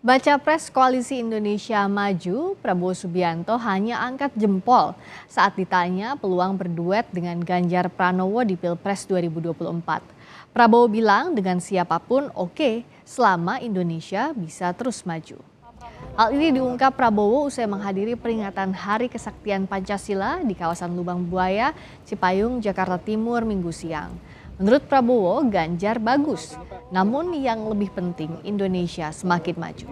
Baca Pres Koalisi Indonesia Maju, Prabowo Subianto hanya angkat jempol saat ditanya peluang berduet dengan Ganjar Pranowo di Pilpres 2024. Prabowo bilang dengan siapapun oke, selama Indonesia bisa terus maju. Hal ini diungkap Prabowo usai menghadiri peringatan Hari Kesaktian Pancasila di kawasan Lubang Buaya, Cipayung, Jakarta Timur Minggu siang. Menurut Prabowo, Ganjar bagus, namun yang lebih penting Indonesia semakin maju.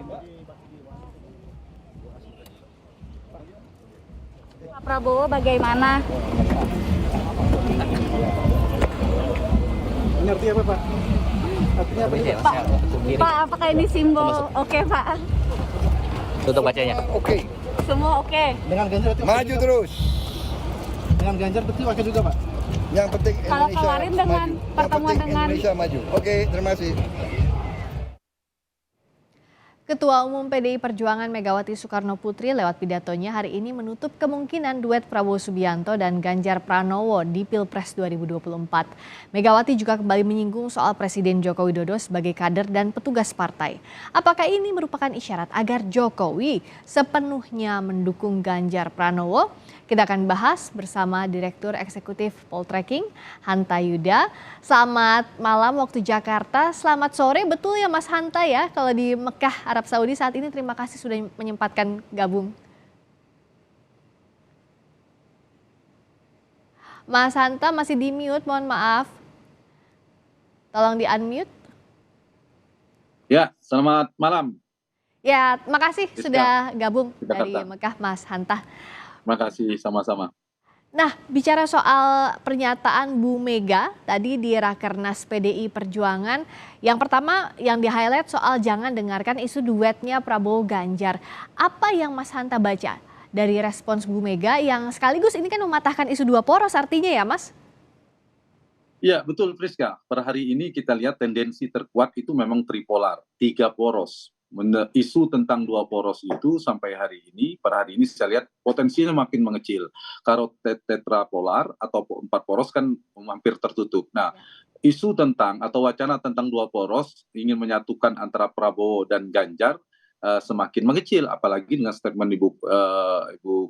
Pak Prabowo bagaimana? Ini artinya apa, Pak? Artinya apa, Pak? Pak, apakah ini simbol oke, Pak? Tutup bacanya. Oke. Semua oke. Dengan Ganjar berarti Maju juga. terus. Dengan Ganjar berarti oke juga, Pak. Yang penting Kalau Indonesia kemarin dengan maju. Yang pertemuan penting dengan Indonesia maju. Oke, terima kasih. Ketua Umum PDI Perjuangan Megawati Soekarno Putri lewat pidatonya hari ini menutup kemungkinan duet Prabowo Subianto dan Ganjar Pranowo di Pilpres 2024. Megawati juga kembali menyinggung soal Presiden Joko Widodo sebagai kader dan petugas partai. Apakah ini merupakan isyarat agar Jokowi sepenuhnya mendukung Ganjar Pranowo? Kita akan bahas bersama Direktur Eksekutif Poltreking, Hanta Yuda. Selamat malam waktu Jakarta, selamat sore. Betul ya Mas Hanta ya, kalau di Mekah, Arab Saudi saat ini. Terima kasih sudah menyempatkan gabung. Mas Hanta masih di mute, mohon maaf. Tolong di unmute. Ya, selamat malam. Ya, makasih sudah gabung dari Jakarta. Mekah Mas Hanta. Terima kasih sama-sama. Nah, bicara soal pernyataan Bu Mega tadi di Rakernas PDI Perjuangan, yang pertama yang di-highlight soal jangan dengarkan isu duetnya Prabowo Ganjar. Apa yang Mas Hanta baca dari respons Bu Mega yang sekaligus ini kan mematahkan isu dua poros artinya ya Mas? Iya, betul Priska. Per hari ini kita lihat tendensi terkuat itu memang tripolar, 3 poros. Isu tentang 2 poros itu sampai hari ini, per hari ini saya lihat potensinya makin mengecil. Kalau tetrapolar atau 4 poros kan hampir tertutup. Nah, isu tentang atau wacana tentang 2 poros ingin menyatukan antara Prabowo dan Ganjar semakin mengecil, apalagi dengan statement Ibu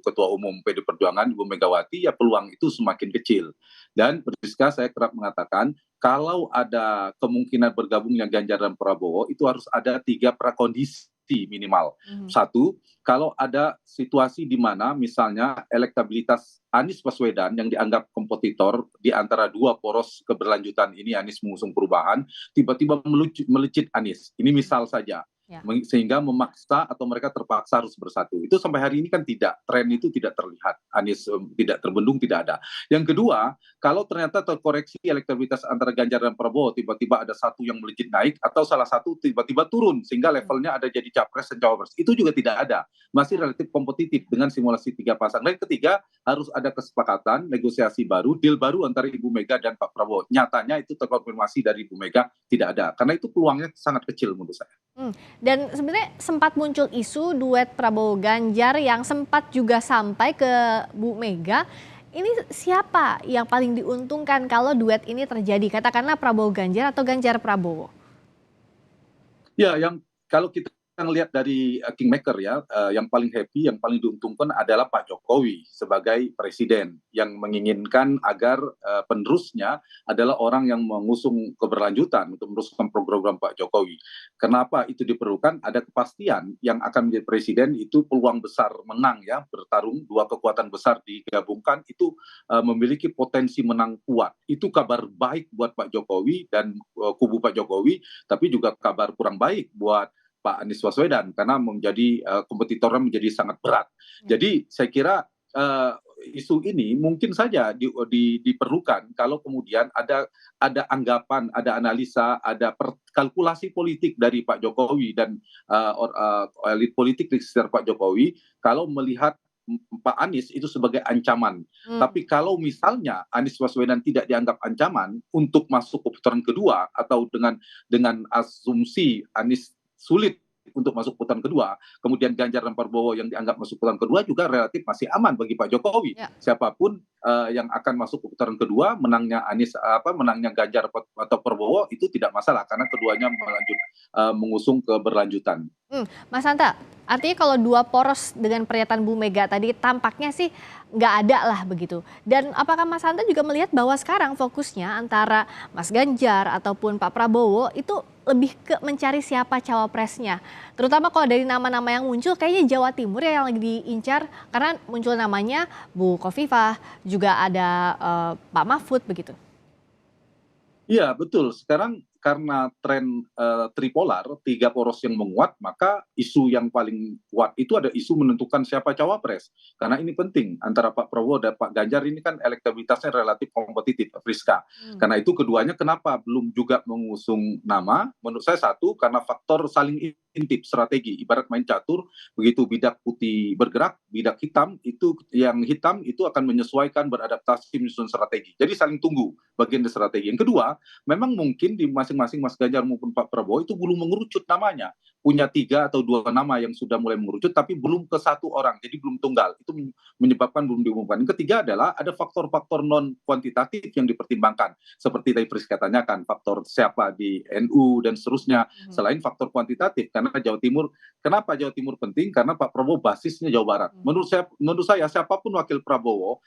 Ketua Umum PD Perjuangan, Ibu Megawati, ya peluang itu semakin kecil. Dan Priska, saya kerap mengatakan, kalau ada kemungkinan bergabungnya Ganjar dan Prabowo, itu harus ada 3 prakondisi minimal. Satu, kalau ada situasi di mana misalnya elektabilitas Anies Baswedan yang dianggap kompetitor di antara 2 poros keberlanjutan ini, Anies mengusung perubahan, tiba-tiba melejit Anies. Ini misal saja. Ya. Sehingga memaksa atau mereka terpaksa harus bersatu. Itu sampai hari ini kan tidak, tren itu tidak terlihat. Anies tidak terbendung, tidak ada. Yang kedua, kalau ternyata terkoreksi elektabilitas antara Ganjar dan Prabowo, tiba-tiba ada satu yang melejit naik atau salah satu tiba-tiba turun sehingga levelnya ada jadi capres dan cawapres. Itu juga tidak ada. Masih relatif kompetitif dengan simulasi 3 pasang. Dan ketiga, harus ada kesepakatan, negosiasi baru, deal baru antara Ibu Mega dan Pak Prabowo. Nyatanya itu terkonfirmasi dari Ibu Mega tidak ada. Karena itu peluangnya sangat kecil menurut saya. Dan sebenarnya sempat muncul isu duet Prabowo Ganjar yang sempat juga sampai ke Bu Mega. Ini siapa yang paling diuntungkan kalau duet ini terjadi? Katakanlah Prabowo Ganjar atau Ganjar Prabowo? Ya, yang kalau kita lihat dari Kingmaker ya, yang paling happy, yang paling diuntungkan adalah Pak Jokowi sebagai presiden yang menginginkan agar penerusnya adalah orang yang mengusung keberlanjutan untuk meneruskan program Pak Jokowi. Kenapa itu diperlukan? Ada kepastian yang akan menjadi presiden itu peluang besar menang ya, bertarung 2 kekuatan besar digabungkan itu memiliki potensi menang kuat. Itu kabar baik buat Pak Jokowi dan kubu Pak Jokowi, tapi juga kabar kurang baik buat Pak Anies Baswedan karena menjadi kompetitornya menjadi sangat berat. Jadi saya kira isu ini mungkin saja diperlukan kalau kemudian ada anggapan, ada analisa, ada kalkulasi politik dari Pak Jokowi dan elit politik di sekitar Pak Jokowi kalau melihat Pak Anies itu sebagai ancaman. Tapi kalau misalnya Anies Baswedan tidak dianggap ancaman untuk masuk ke putaran kedua atau dengan asumsi Anies sulit untuk masuk putaran kedua, kemudian Ganjar dan Prabowo yang dianggap masuk putaran kedua juga relatif masih aman bagi Pak Jokowi. Ya. Siapapun yang akan masuk ke putaran kedua, menangnya menangnya Ganjar atau Prabowo itu tidak masalah karena keduanya mengusung keberlanjutan. Mas Hanta, artinya kalau dua poros dengan pernyataan Bu Mega tadi tampaknya sih nggak ada lah begitu. Dan apakah Mas Hanta juga melihat bahwa sekarang fokusnya antara Mas Ganjar ataupun Pak Prabowo itu lebih ke mencari siapa cawapresnya? Terutama kalau dari nama-nama yang muncul kayaknya Jawa Timur ya yang lagi diincar karena muncul namanya Bu Khofifah, juga ada Pak Mahfud begitu. Iya, betul. Sekarang karena tren tripolar, 3 poros yang menguat, maka isu yang paling kuat itu ada isu menentukan siapa cawapres. Karena ini penting, antara Pak Prabowo dan Pak Ganjar ini kan elektabilitasnya relatif kompetitif, Friska. Karena itu keduanya kenapa belum juga mengusung nama? Menurut saya satu, karena faktor saling intip strategi. Ibarat main catur, begitu bidak putih bergerak, bidak hitam itu akan menyesuaikan, beradaptasi menyusun strategi. Jadi saling tunggu bagian dari strategi. Yang kedua, memang mungkin di masing-masing Mas Ganjar maupun Pak Prabowo itu belum mengerucut namanya. Punya 3 atau 2 nama yang sudah mulai mengerucut, tapi belum ke 1 orang, jadi belum tunggal. Itu menyebabkan belum diumumkan. Yang ketiga adalah ada faktor-faktor non kuantitatif yang dipertimbangkan. Seperti tadi Friska tanyakan, faktor siapa di NU dan seterusnya. Selain faktor kuantitatif, karena Jawa Timur, kenapa Jawa Timur penting? Karena Pak Prabowo basisnya Jawa Barat. Menurut saya siapapun wakil Prabowo,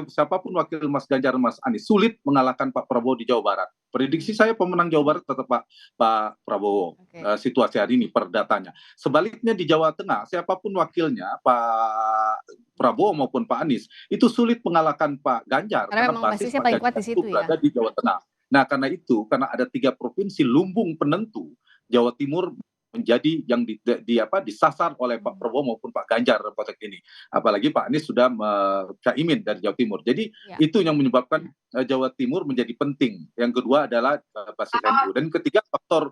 siapapun wakil Mas Ganjar, Mas Anies, sulit mengalahkan Pak Prabowo di Jawa Barat. Prediksi saya pemenang Jawa Barat tetap Pak Prabowo. Situasi hari ini per datanya. Sebaliknya di Jawa Tengah, siapapun wakilnya Pak Prabowo maupun Pak Anies itu sulit mengalahkan Pak Ganjar Karena memang basisnya paling kuat di situ ya. berada di Jawa Tengah. Nah, karena ada 3 provinsi lumbung penentu, Jawa Timur menjadi yang disasar oleh Pak Prabowo maupun Pak Ganjar konteks ini. Apalagi Pak Anies sudah caimin dari Jawa Timur. Jadi itu yang menyebabkan Jawa Timur menjadi penting. Yang kedua adalah basis NU. Dan ketiga faktor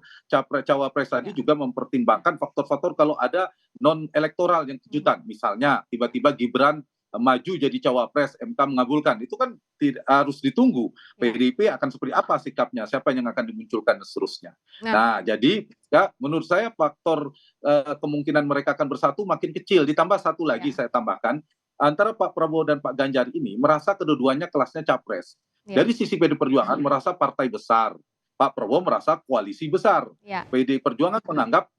cawapres tadi juga mempertimbangkan faktor-faktor kalau ada non elektoral yang kejutan. Misalnya tiba-tiba Gibran maju jadi cawapres, MK mengabulkan, itu kan harus ditunggu PDIP akan seperti apa sikapnya, siapa yang akan dimunculkan dan seterusnya. Nah, jadi ya, menurut saya faktor kemungkinan mereka akan bersatu makin kecil. Ditambah satu lagi saya tambahkan, antara Pak Prabowo dan Pak Ganjar ini merasa kedua-duanya kelasnya capres. Dari sisi PD Perjuangan merasa partai besar, Pak Prabowo merasa koalisi besar. PD Perjuangan menganggap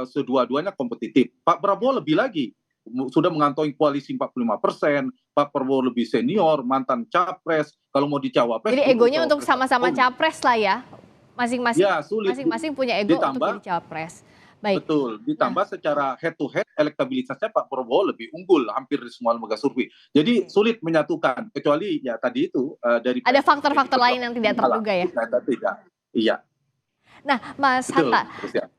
kedua-duanya kompetitif. Pak Prabowo lebih lagi sudah mengantongi koalisi 45%, Pak Prabowo lebih senior, mantan capres, kalau mau dicawapres. Jadi egonya untuk sama-sama capres lah ya, masing-masing. Ya, sulit. Masing-masing punya ego untuk jadi capres. Baik. Betul, ditambah secara head to head elektabilitasnya Pak Prabowo lebih unggul hampir di semua lembaga survei. Jadi sulit menyatukan, kecuali ya tadi itu dari ada faktor-faktor lain yang tidak terduga ya. Tidak. Iya. Nah, Mas Hanta,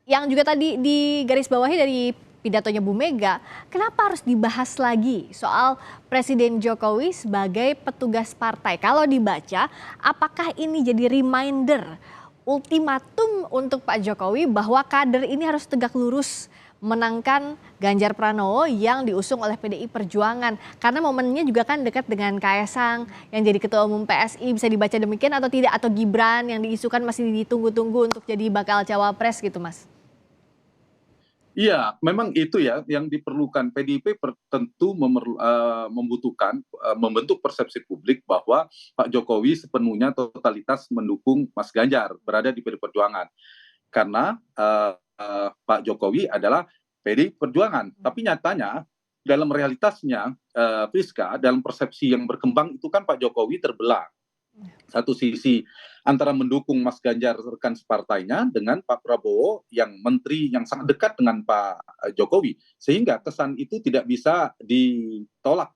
yang juga tadi digarisbawahi dari pidatonya Bu Mega, kenapa harus dibahas lagi soal Presiden Jokowi sebagai petugas partai? Kalau dibaca, apakah ini jadi reminder, ultimatum untuk Pak Jokowi bahwa kader ini harus tegak lurus menangkan Ganjar Pranowo yang diusung oleh PDI Perjuangan? Karena momennya juga kan dekat dengan Kaesang yang jadi Ketua Umum PSI, bisa dibaca demikian atau tidak? Atau Gibran yang diisukan masih ditunggu-tunggu untuk jadi bakal cawapres gitu, Mas? Iya, memang itu ya yang diperlukan. PDIP tentu membutuhkan membentuk persepsi publik bahwa Pak Jokowi sepenuhnya totalitas mendukung Mas Ganjar berada di PDI Perjuangan. Karena Pak Jokowi adalah PDI Perjuangan. Tapi nyatanya dalam realitasnya, Friska, dalam persepsi yang berkembang itu kan Pak Jokowi terbelah. Satu sisi antara mendukung Mas Ganjar rekan separtainya dengan Pak Prabowo yang menteri yang sangat dekat dengan Pak Jokowi, sehingga kesan itu tidak bisa ditolak,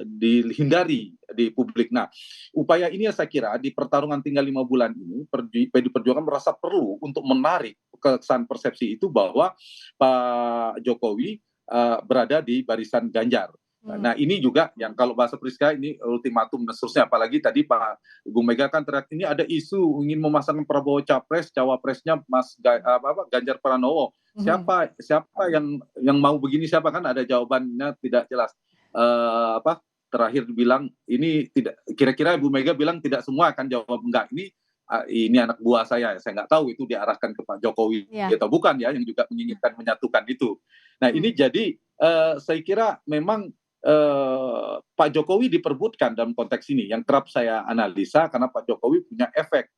dihindari di publik. Nah, upaya ini saya kira di pertarungan tinggal 5 bulan ini PDI Perjuangan merasa perlu untuk menarik kesan persepsi itu bahwa Pak Jokowi berada di barisan Ganjar. Nah, ini juga yang kalau bahasa Priska ini ultimatum dan seterusnya. Apalagi tadi Pak Ibu Mega kan teriak ini ada isu ingin memasangkan Prabowo capres, cawapresnya Ganjar Pranowo. Siapa yang mau begini, siapa, kan ada jawabannya tidak jelas. Terakhir bilang ini tidak, kira-kira Ibu Mega bilang tidak semua akan jawab enggak. Ini ini anak buah saya nggak tahu itu diarahkan ke Pak Jokowi Ya. atau bukan ya, yang juga menginginkan menyatukan itu. Nah ini jadi saya kira memang Pak Jokowi diperbutkan dalam konteks ini yang kerap saya analisa karena Pak Jokowi punya efek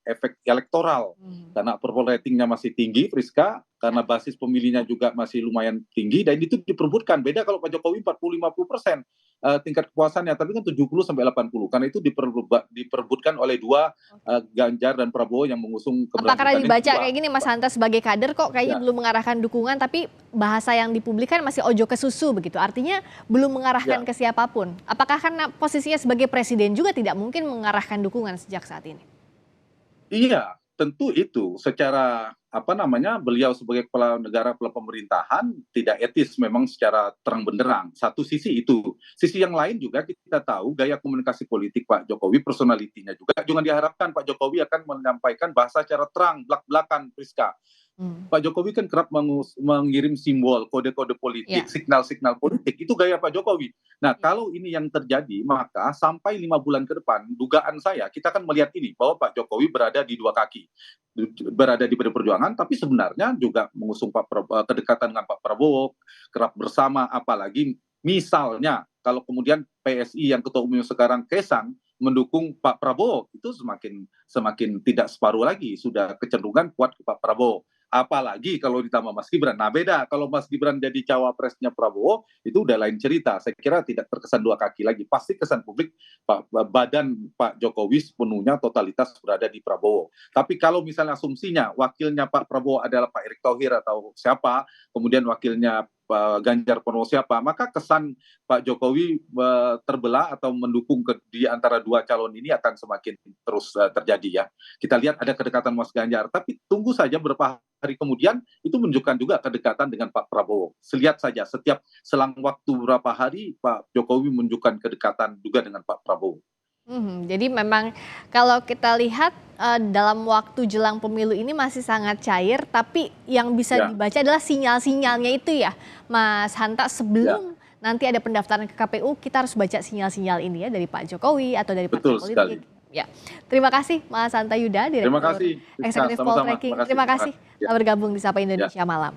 elektoral karena approval ratingnya masih tinggi, Friska, karena basis pemilihnya juga masih lumayan tinggi dan itu diperbutkan. Beda kalau Pak Jokowi 40-50% tingkat kepuasannya, tapi kan 70-80 karena itu diperbutkan oleh dua Ganjar dan Prabowo yang mengusung Apa keberlanjutan karena dibaca kedua. kayak gini Mas Hanta sebagai kader kok kayaknya Ya. belum mengarahkan dukungan, tapi bahasa yang dipublikkan masih ojo ke susu begitu. Artinya belum mengarahkan ke siapapun. Apakah karena posisinya sebagai presiden juga tidak mungkin mengarahkan dukungan sejak saat ini? Iya, tentu itu secara beliau sebagai kepala negara, kepala pemerintahan tidak etis memang secara terang benderang. Satu sisi itu. Sisi yang lain juga kita tahu gaya komunikasi politik Pak Jokowi, personalitinya juga jangan diharapkan Pak Jokowi akan menyampaikan bahasa secara terang, belak-belakan, Priska. Pak Jokowi kan kerap mengirim simbol, kode-kode politik, signal-signal politik. Itu gaya Pak Jokowi. Nah, kalau ini yang terjadi, maka sampai 5 bulan ke depan, dugaan saya, kita akan melihat ini, bahwa Pak Jokowi berada di dua kaki. Berada di PDI Perjuangan, tapi sebenarnya juga mengusung kedekatan dengan Pak Prabowo, kerap bersama, apalagi misalnya, kalau kemudian PSI yang ketua umum sekarang Kaisang, mendukung Pak Prabowo, itu semakin tidak separuh lagi, sudah kecenderungan kuat ke Pak Prabowo. Apalagi kalau ditambah Mas Gibran. Nah beda, kalau Mas Gibran jadi cawapresnya Prabowo, itu udah lain cerita. Saya kira tidak terkesan dua kaki lagi. Pasti kesan publik badan Pak Jokowi sepenuhnya totalitas berada di Prabowo. Tapi kalau misalnya asumsinya wakilnya Pak Prabowo adalah Pak Erick Thohir atau siapa, kemudian wakilnya Ganjar Pranowo siapa, maka kesan Pak Jokowi terbelah atau mendukung di antara dua calon ini akan semakin terus terjadi ya. Kita lihat ada kedekatan Mas Ganjar, tapi tunggu saja beberapa hari kemudian itu menunjukkan juga kedekatan dengan Pak Prabowo. Lihat saja setiap selang waktu beberapa hari Pak Jokowi menunjukkan kedekatan juga dengan Pak Prabowo. Jadi memang kalau kita lihat dalam waktu jelang pemilu ini masih sangat cair, tapi yang bisa dibaca adalah sinyal-sinyalnya itu ya, Mas Hanta, sebelum nanti ada pendaftaran ke KPU, kita harus baca sinyal-sinyal ini ya dari Pak Jokowi atau dari partai politik. Sekali. Ya, terima kasih Mas Hanta Yuda, Direktur Eksekutif Poltreking. Terima kasih telah bergabung di Sapa Indonesia Malam.